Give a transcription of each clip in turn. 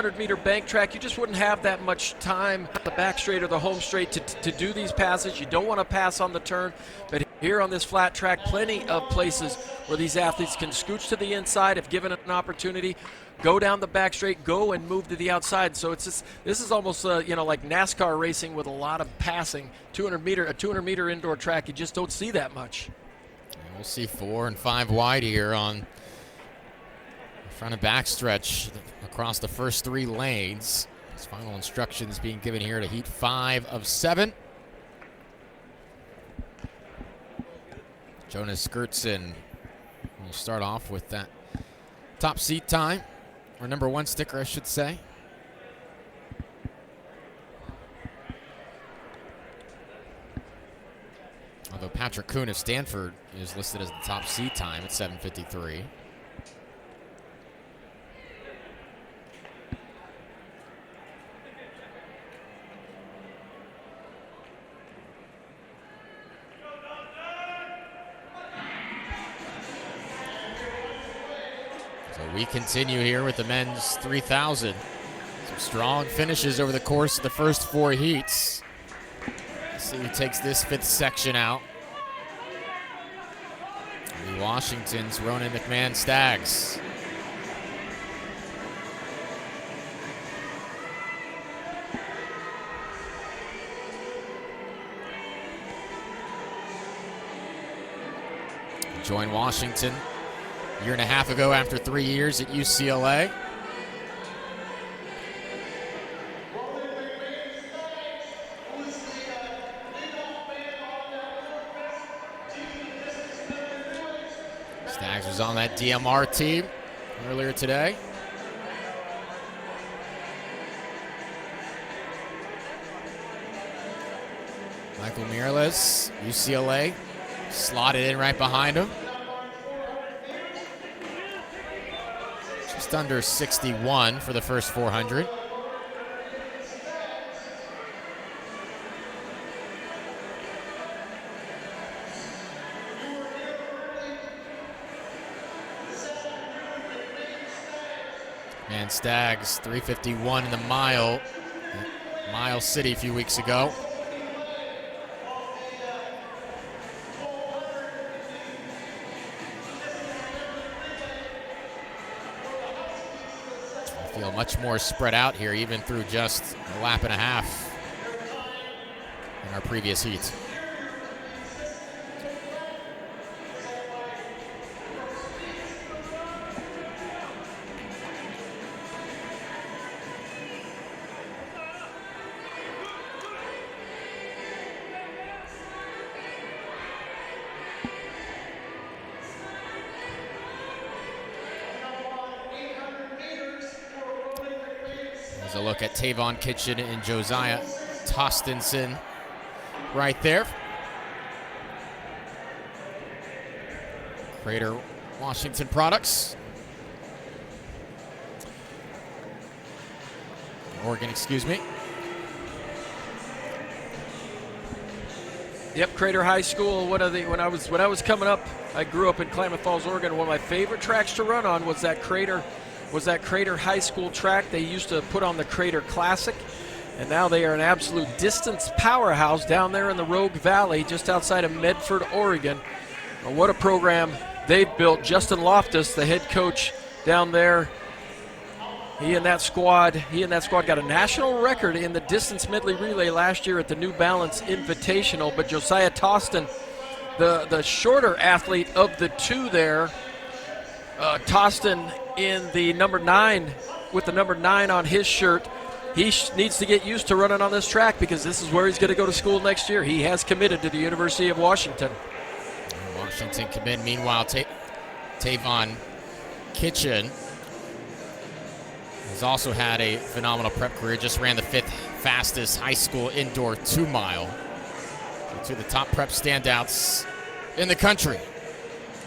200-meter bank track, you just wouldn't have that much time on the back straight or the home straight to do these passes. You don't want to pass on the turn, but here on this flat track, plenty of places where these athletes can scooch to the inside if given an opportunity, go down the back straight, go and move to the outside. So it's just, this is almost like NASCAR racing with a lot of passing. A 200-meter indoor track, you just don't see that much. We'll see 4 and 5 wide here on the front and back stretch across the first 3 lanes. His final instructions being given here to heat 5 of 7. Jonas Gertsen will start off with that top seat time, or number 1 sticker, I should say. Although Patrick Koon of Stanford is listed as the top seat time at 7:53. So we continue here with the men's 3,000. Some strong finishes over the course of the first 4 heats. Let's see who takes this 5th section out. The Washington's Ronan McMahon Stags. Joined Washington a year and a half ago after 3 years at UCLA. Stags was on that DMR team earlier today. Michael Mireles, UCLA, slotted in right behind him. Just under 61 for the first 400. And Stags 351 in the mile, Mile City a few weeks ago. I feel much more spread out here, even through just a lap and a half in our previous heat. A look at Tayvon Kitchen and Josiah Tostenson right there. Crater Washington products. Oregon, excuse me. Yep, Crater High School. When I was coming up, I grew up in Klamath Falls, Oregon. One of my favorite tracks to run on was that Crater High School track. They used to put on the Crater Classic, and now they are an absolute distance powerhouse down there in the Rogue Valley, just outside of Medford, Oregon. Well, what a program they've built. Justin Loftus, the head coach down there, he and that squad got a national record in the distance medley relay last year at the New Balance Invitational. But Josiah Toston, the shorter athlete of the two there, Toston in the number 9, with the number 9 on his shirt, he needs to get used to running on this track because this is where he's going to go to school next year. He has committed to the University of Washington. Washington commit. Meanwhile, Tayvon Kitchen has also had a phenomenal prep career. Just ran the 5th fastest high school indoor 2-mile. Two of the top prep standouts in the country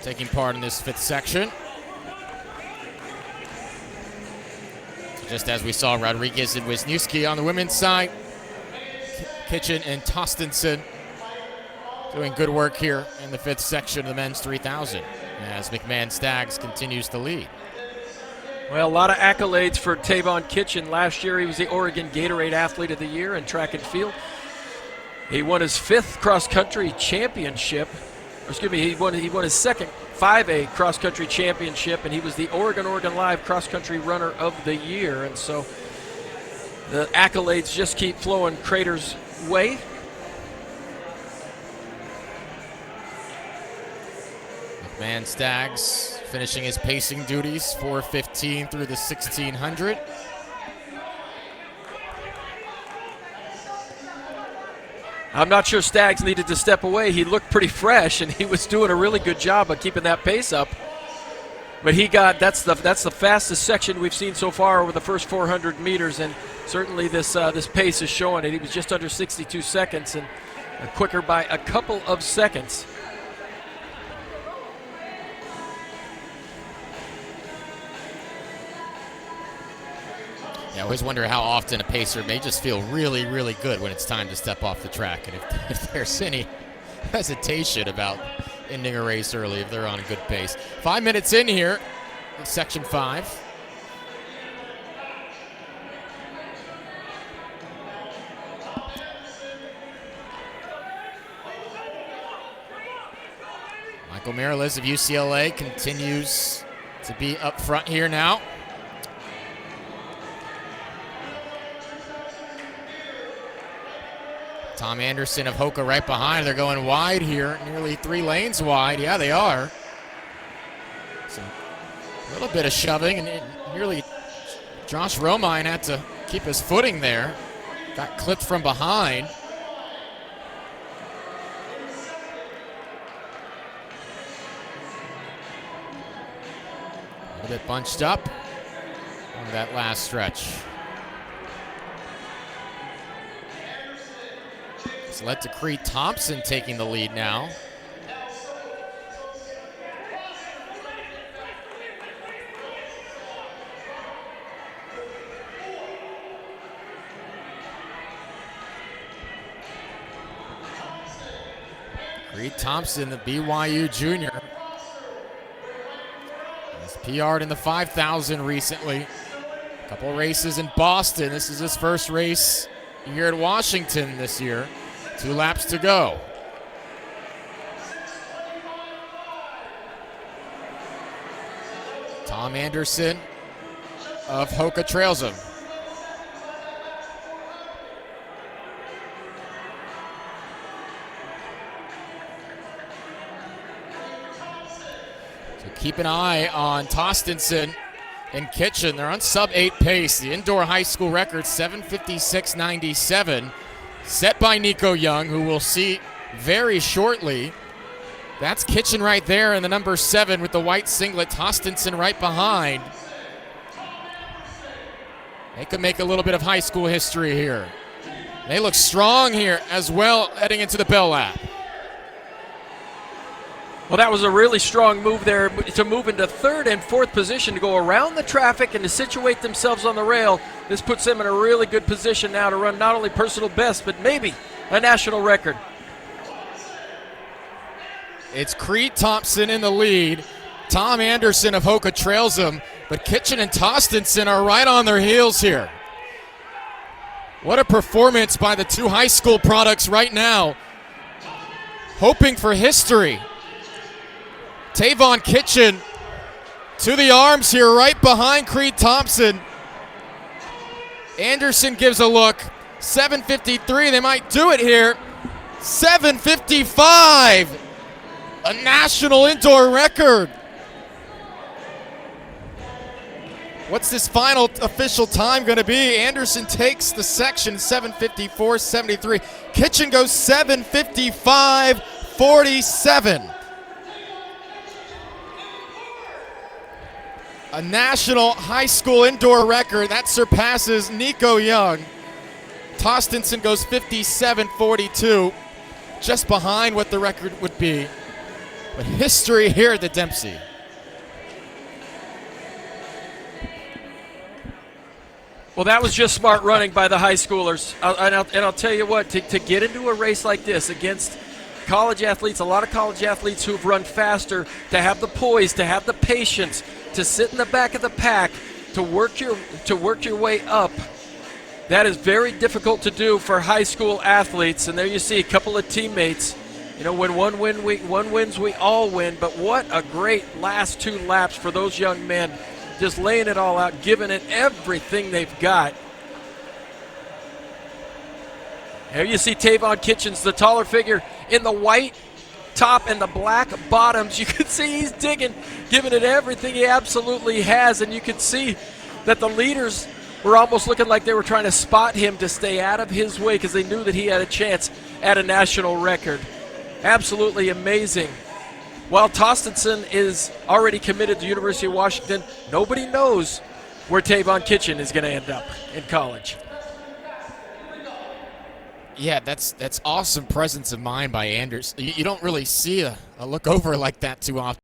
taking part in this 5th section. Just as we saw Rodriguez and Wisniewski on the women's side, Kitchen and Tostenson doing good work here in the 5th section of the men's 3,000 as McMahon Stags continues to lead. Well, a lot of accolades for Tayvon Kitchen. Last year, he was the Oregon Gatorade Athlete of the Year in track and field. He won his 5th cross-country championship. He won his 2nd 5A cross-country championship, and he was the Oregon Live cross-country runner of the year. And so the accolades just keep flowing Crater's way. McMahon Staggs finishing his pacing duties, 4:15 through the 1600. I'm not sure Staggs needed to step away. He looked pretty fresh, and he was doing a really good job of keeping that pace up. But that's the fastest section we've seen so far over the first 400 meters, and certainly this pace is showing it. He was just under 62 seconds and quicker by a couple of seconds. Yeah, I always wonder how often a pacer may just feel really, really good when it's time to step off the track. And if there's any hesitation about ending a race early, if they're on a good pace. 5 minutes in here, section 5. Michael Mireles of UCLA continues to be up front here now. Tom Anderson of Hoka right behind. They're going wide here, nearly 3 lanes wide. Yeah, they are. A little bit of shoving, and nearly Josh Romine had to keep his footing there. Got clipped from behind. A little bit bunched up on that last stretch. It's led to Creed Thompson taking the lead now. Creed Thompson, the BYU junior. He's PR'd in the 5,000 recently. A couple races in Boston. This is his first race here at Washington this year. 2 laps to go. Tom Anderson of Hoka trails him. So keep an eye on Tostenson and Kitchen. They're on sub-8 pace. The indoor high school record, 7:56.97. Set by Nico Young, who we'll see very shortly. That's Kitchen right there in the number 7 with the white singlet. Tostenson right behind. They could make a little bit of high school history here. They look strong here as well heading into the bell lap. Well, that was a really strong move there to move into 3rd and 4th position to go around the traffic and to situate themselves on the rail. This puts them in a really good position now to run not only personal best, but maybe a national record. It's Creed Thompson in the lead. Tom Anderson of Hoka trails him, but Kitchen and Tostenson are right on their heels here. What a performance by the 2 high school products right now. Hoping for history. Tayvon Kitchen to the arms here right behind Creed Thompson. Anderson gives a look. 7:53, they might do it here. 7:55, a national indoor record. What's this final official time going to be? Anderson takes the section, 7:54.73. Kitchen goes 7:55.47. A national high school indoor record that surpasses Nico Young. Tostenson goes 57.42, just behind what the record would be. But history here at the Dempsey. Well, that was just smart running by the high schoolers. And I'll tell you what, to get into a race like this against college athletes, a lot of college athletes who've run faster, to have the poise, to have the patience, to sit in the back of the pack to work your way up. That is very difficult to do for high school athletes. And there you see a couple of teammates. You know, when one wins, we all win. But what a great last 2 laps for those young men, just laying it all out, giving it everything they've got. Here you see Tayvon Kitchens, the taller figure, in the white top and the black bottoms. You can see he's digging, giving it everything he absolutely has, and you can see that the leaders were almost looking like they were trying to spot him to stay out of his way because they knew that he had a chance at a national record. Absolutely amazing. While Tostenson is already committed to the University of Washington, nobody knows where Tayvon Kitchen is going to end up in college. Yeah, that's awesome presence of mind by Anders. You don't really see a look over like that too often.